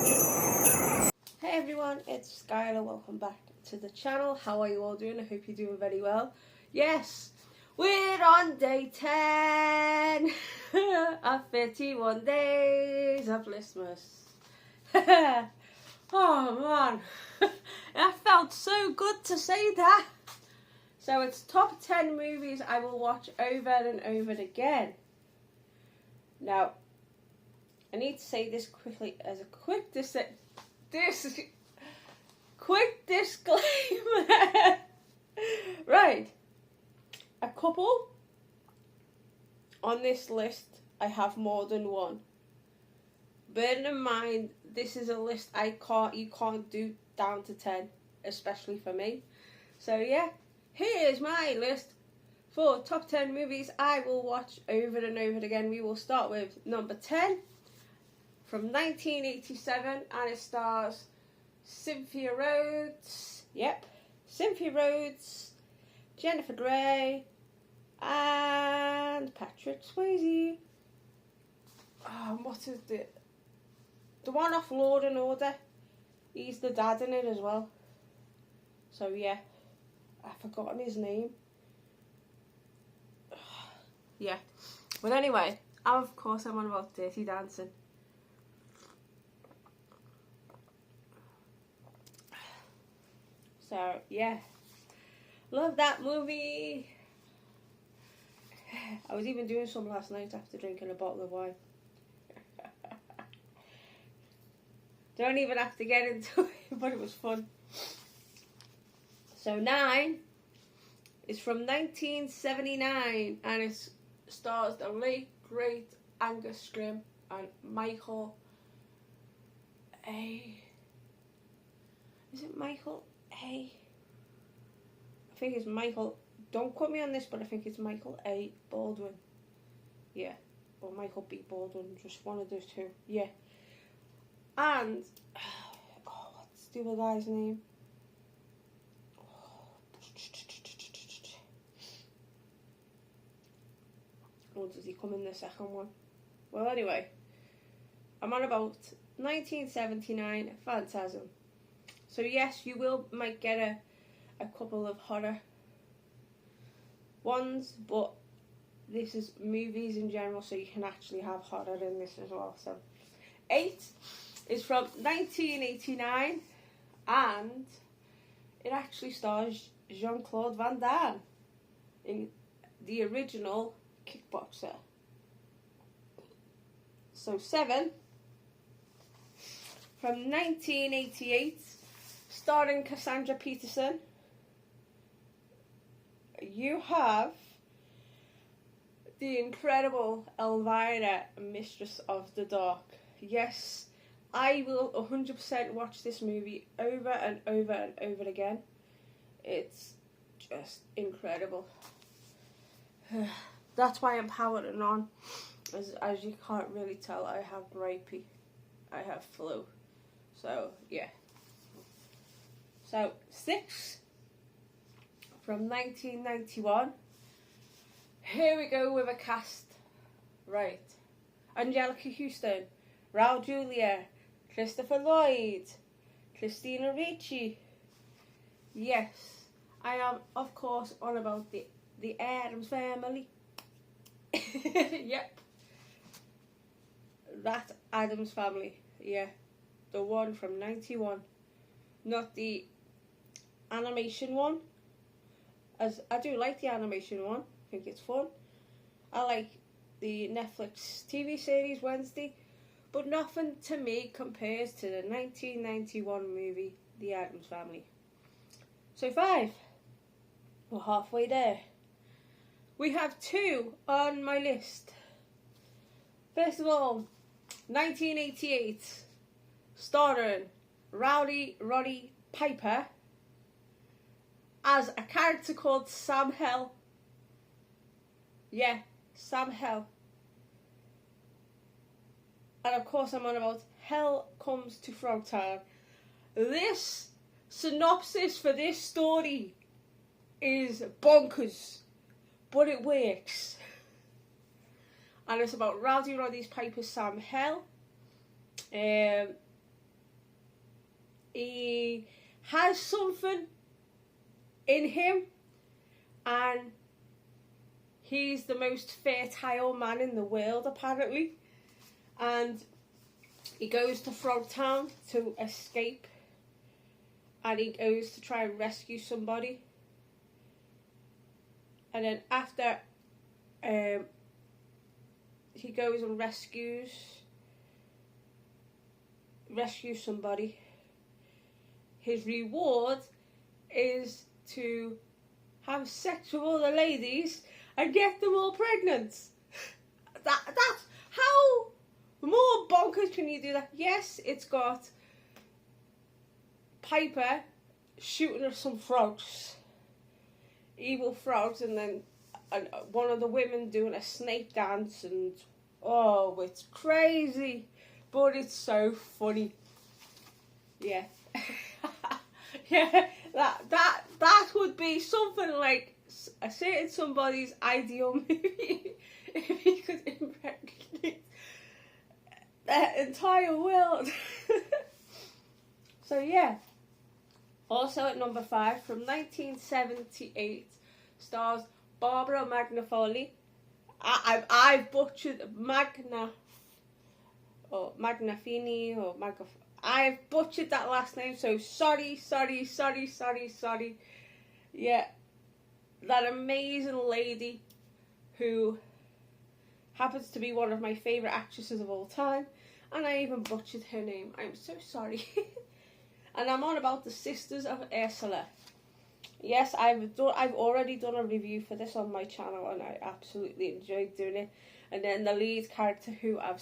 Hey everyone, it's Skyla. Welcome back to the channel. How are you all doing? I hope you're doing very well. Yes, we're on day 10 of 31 days of Christmas. Oh man, that felt so good to say that. So it's top 10 movies I will watch over and over again. Now, I need to say this quickly as a quick disclaimer. Right, a couple on this list, I have more than one. Bearing in mind, this is a list you can't do down to 10, especially for me. So yeah, here's my list for top 10 movies I will watch over and over again. We will start with number 10 from 1987, and it stars Cynthia Rhodes. Yep, Cynthia Rhodes, Jennifer Grey, and Patrick Swayze. What is it? The one off Law and Order. He's the dad in it as well. So yeah, I've forgotten his name. Yeah, but anyway, of course I'm on about Dirty Dancing. So yeah, love that movie. I was even doing some last night after drinking a bottle of wine. Don't even have to get into it, but it was fun. So 9 is from 1979, and it stars the late great Angus Scrimm and Michael A. Is it Michael A? I think it's Michael. Don't quote me on this, but I think it's Michael A. Baldwin. Yeah, or Michael B. Baldwin, just one of those two. Yeah. And what's the other guy's name? Or does he come in the second one? Well, anyway, I'm on about 1979 Phantasm. So yes, you might get a couple of horror ones, but this is movies in general, so you can actually have horror in this as well. So 8 is from 1989, and it actually stars Jean-Claude Van Damme in the original Kickboxer. So 7 from 1988, starring Cassandra Peterson, you have the incredible Elvira, Mistress of the Dark. Yes, I will 100% watch this movie over and over and over again. It's just incredible. That's why I'm powering on. As you can't really tell, I have gripey. I have flu. So, yeah. So, 6 from 1991. Here we go with a cast. Right. Angelica Houston, Raul Julia, Christopher Lloyd, Christina Ricci. Yes, I am, of course, on about the Addams Family. Yep. That Addams Family. Yeah. The one from 91. Not the animation one. As I do like the animation one. I think it's fun. I like the Netflix TV series Wednesday. But nothing to me compares to the 1991 movie, The Addams Family. So 5. We're halfway there. We have 2 on my list. First of all, 1988, starring Roddy Piper as a character called Sam Hell. Yeah, Sam Hell. And of course I'm on about Hell Comes to Frogtown. This synopsis for this story is bonkers, but it works. And it's about Roddy Piper's Sam Hell. he has something in him, and he's the most fertile man in the world apparently, and he goes to Frogtown to escape, and he goes to try and rescue somebody, and then after he goes and rescues somebody, his reward is to have sex with other ladies and get them all pregnant. That's how more bonkers can you do that? Yes, it's got Piper shooting at some frogs, evil frogs, and then one of the women doing a snake dance, and oh, it's crazy, but it's so funny. Yeah. Yeah, that would be something like a certain somebody's ideal movie if he could impregnate the entire world. So yeah. Also at number 5, from 1978, stars Barbara Magnafoli. I've butchered Magnafini or I've butchered that last name, so sorry. Yeah, that amazing lady who happens to be one of my favourite actresses of all time, and I even butchered her name. I'm so sorry. And I'm on about the Sisters of Ursula. Yes, I've already done a review for this on my channel, and I absolutely enjoyed doing it. And then the lead character, who I've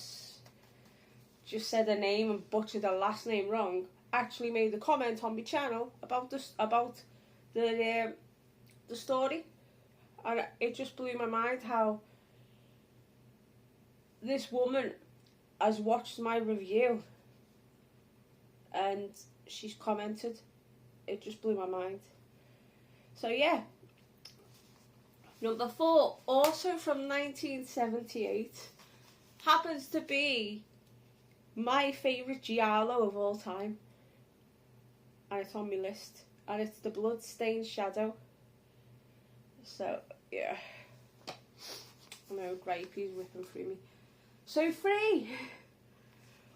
just said her name and butchered her last name wrong, actually made a comment on my channel about the story, and it just blew my mind how this woman has watched my review and she's commented. It just blew my mind. So yeah, number 4, also from 1978, happens to be my favourite giallo of all time, and it's on my list, and it's The Bloodstained Shadow. So yeah, I know Gripey's whipping through me. So 3,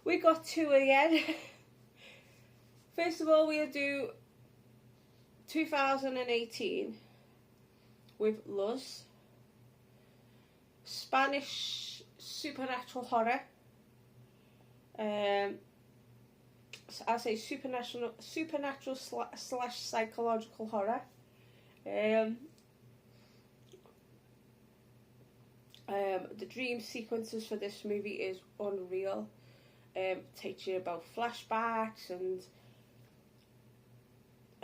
we got 2 again. First of all, we'll do 2018 with Luz, Spanish supernatural horror. I say supernatural slash psychological horror. The dream sequences for this movie is unreal. Takes you about flashbacks and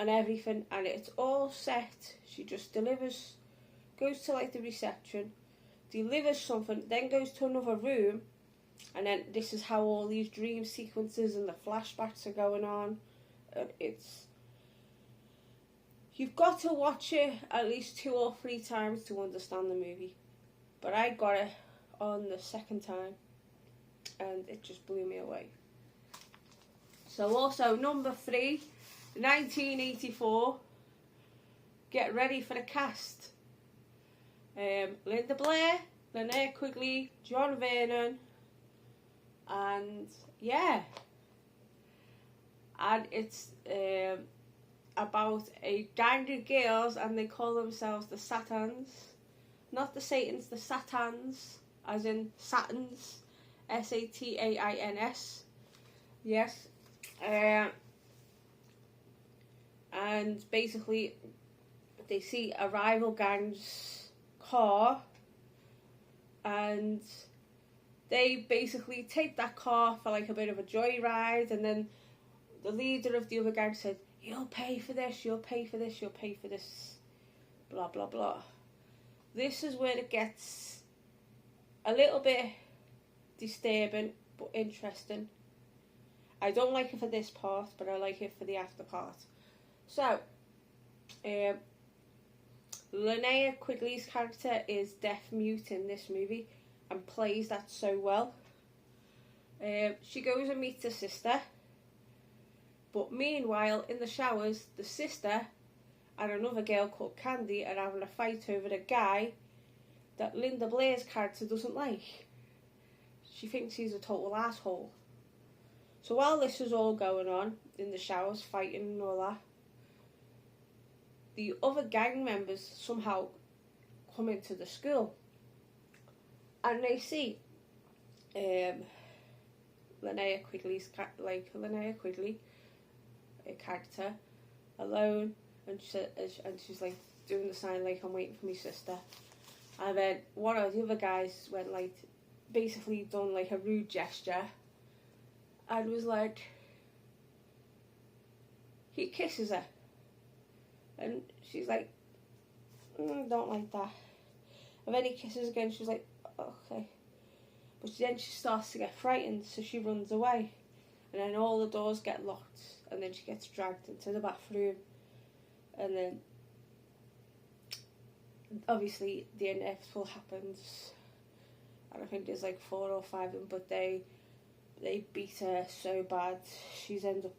everything, and it's all set. She just delivers, goes to like the reception, delivers something, then goes to another room. And then this is how all these dream sequences and the flashbacks are going on. You've got to watch it at least 2 or 3 times to understand the movie. But I got it on the second time, and it just blew me away. So also number 3, 1984. Get ready for the cast. Linda Blair, Linnea Quigley, John Vernon. And yeah, and it's about a gang of girls, and they call themselves the Satans, not the Satans, the Satans, as in Satans, Satains. Yes, and basically they see a rival gang's car, and they basically take that car for like a bit of a joyride, and then the leader of the other gang said, "You'll pay for this, you'll pay for this, you'll pay for this," blah blah blah. This is where it gets a little bit disturbing but interesting. I don't like it for this part, but I like it for the after part. So, Linnea Quigley's character is deaf-mute in this movie, and plays that so well. She goes and meets her sister, But meanwhile, in the showers, the sister and another girl called Candy are having a fight over a guy that Linda Blair's character doesn't like. She thinks he's a total asshole. So while this is all going on in the showers, fighting and all that, the other gang members somehow come into the school and they see Linnea Quigley, a character, alone, and she's like doing the sign like, I'm waiting for my sister. And then one of the other guys went like, basically done like a rude gesture and was like, he kisses her. And she's like, don't like that. And then he kisses again, she's like, okay. But then she starts to get frightened, so she runs away. And then all the doors get locked, and then she gets dragged into the bathroom. And then, obviously, the inevitable happens. And I think there's like 4 or 5 of them, but they beat her so bad. She's ended up...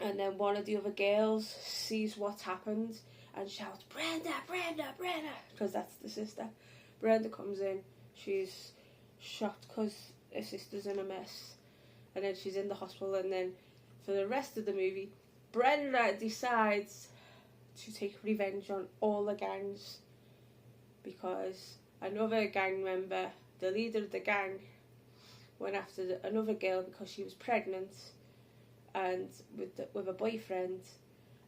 and then one of the other girls sees what's happened and shouts, Brenda, Brenda, Brenda, because that's the sister. Brenda comes in, she's shocked because her sister's in a mess, and then she's in the hospital. And then for the rest of the movie, Brenda decides to take revenge on all the gangs, because another gang member, the leader of the gang, went after another girl because she was pregnant and with a boyfriend,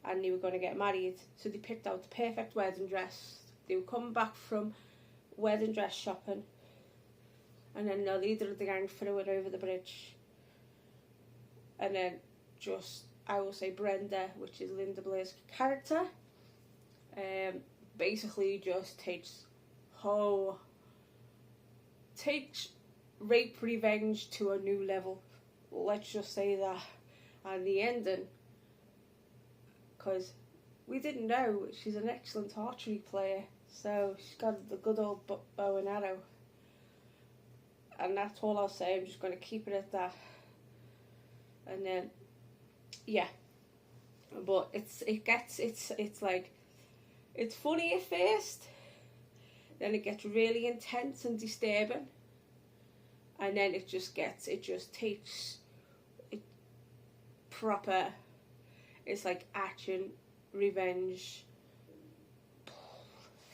and they were going to get married. So they picked out the perfect wedding dress. They were coming back from wedding dress shopping, and then the leader of the gang threw it over the bridge. And then I will say Brenda, which is Linda Blair's character, basically just takes rape revenge to a new level. Let's just say that. And the ending, because we didn't know, she's an excellent archery player, so she's got the good old bow and arrow. And that's all I'll say. I'm just going to keep it at that. And then, yeah, but it's like, it's funny at first, then it gets really intense and disturbing, and then it just takes it proper. It's like action, revenge,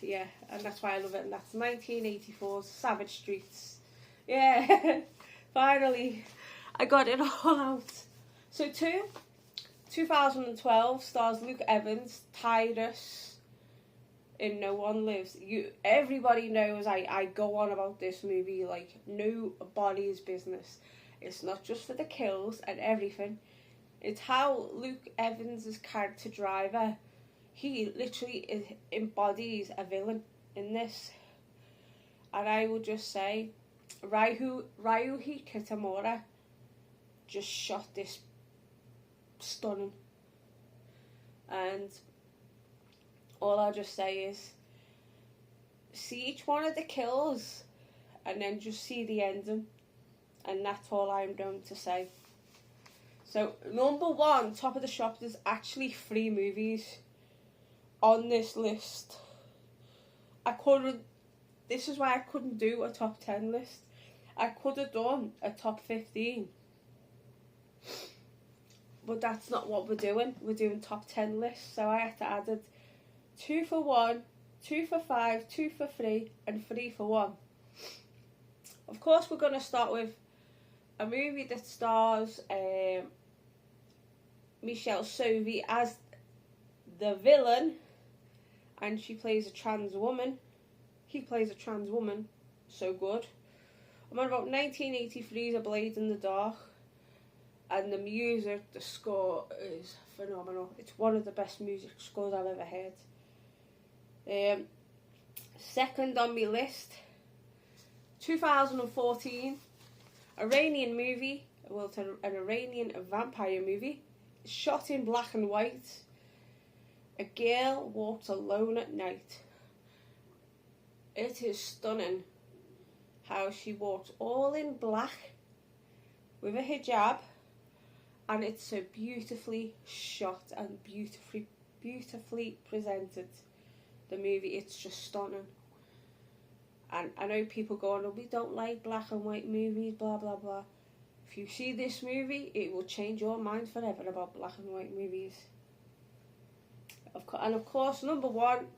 yeah, and that's why I love it. And that's 1984's Savage Streets. Yeah, finally I got it all out. So 2012 stars Luke Evans, Tyrus in No One Lives. Everybody knows I go on about this movie like nobody's business. It's not just for the kills and everything. It's how Luke Evans' character Driver, he literally embodies a villain in this. And I will just say, Ryuhi Kitamura just shot this stunning. And all I'll just say is, see each one of the kills and then just see the ending. And that's all I'm going to say. So, number 1, top of the shop, there's actually 3 movies on this list. This is why I couldn't do a top 10 list. I could have done a top 15. But that's not what we're doing. We're doing top 10 lists. So I had to add it 2 for 1, 2 for 5, 2 for 3, and 3 for 1. Of course, we're going to start with a movie that stars Michelle Sovey as the villain, and she plays a trans woman. He plays a trans woman. So good. I'm on about 1983's A Blade in the Dark, and the music, the score is phenomenal. It's one of the best music scores I've ever heard. Second on my list, 2014, Iranian movie. Well, it's an Iranian vampire movie, shot in black and white. A girl walks alone at night. It is stunning how she walks all in black with a hijab, and it's so beautifully shot and beautifully presented. The movie, it's just stunning. And I know people go on, oh, we don't like black and white movies, blah blah blah. If you see this movie, it will change your mind forever about black and white movies. And of course, number one,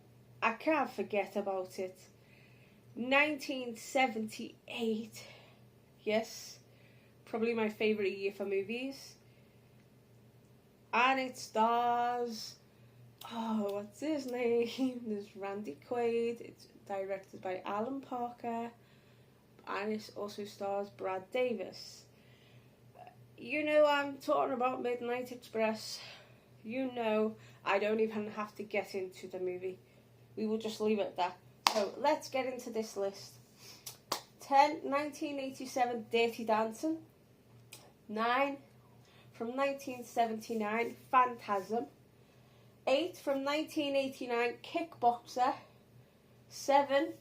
I can't forget about it. 1978. Yes, probably my favourite year for movies. And it stars, oh, what's his name? There's Randy Quaid. It's directed by Alan Parker. And it also stars Brad Davis. You know I'm talking about Midnight Express. You know I don't even have to get into the movie. We will just leave it at that. So let's get into this list. 10, 1987, Dirty Dancing. 9, from 1979, Phantasm. 8, from 1989, Kickboxer. 7,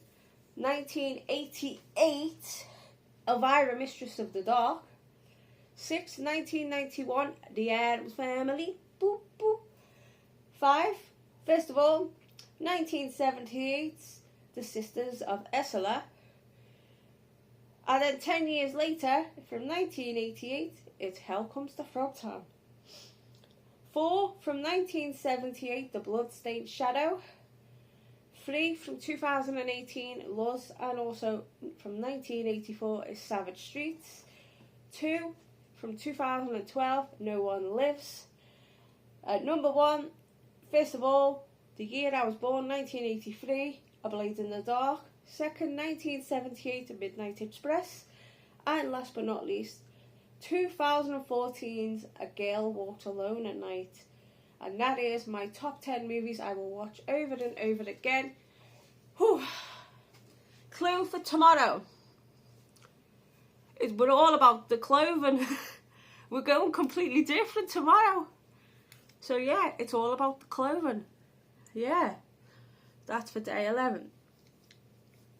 1988, Elvira, Mistress of the Dark. 6, 1991, The Addams Family. Boop, boop. 5, first of all, 1978, The Sisters of Esala. And then 10 years later, from 1988, it's Hell Comes to Frogtown. 4, from 1978, The Bloodstained Shadow. 3, from 2018, Luz, and also from 1984 is Savage Streets. 2, from 2012, No One Lives. Number 1, first of all, the year I was born, 1983, A Blade in the Dark. Second, 1978, A Midnight Express. And last but not least, 2014's A Girl Walked Alone at Night. And that is my top 10 movies I will watch over and over again. Whew. Clue for tomorrow. We're all about the clothing. We're going completely different tomorrow. So yeah, it's all about the clothing. Yeah. That's for day 11.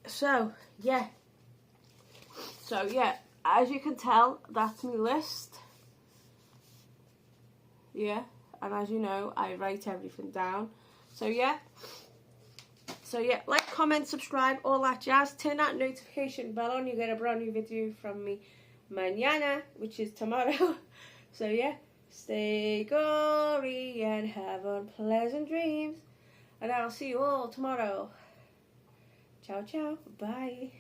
So yeah, as you can tell, that's my list. Yeah, and as you know, I write everything down. So yeah, like, comment, subscribe, all that jazz. Turn that notification bell on. You get a brand new video from me mañana, which is tomorrow. So yeah, stay gory and have unpleasant dreams, and I'll see you all tomorrow. Ciao, ciao, bye.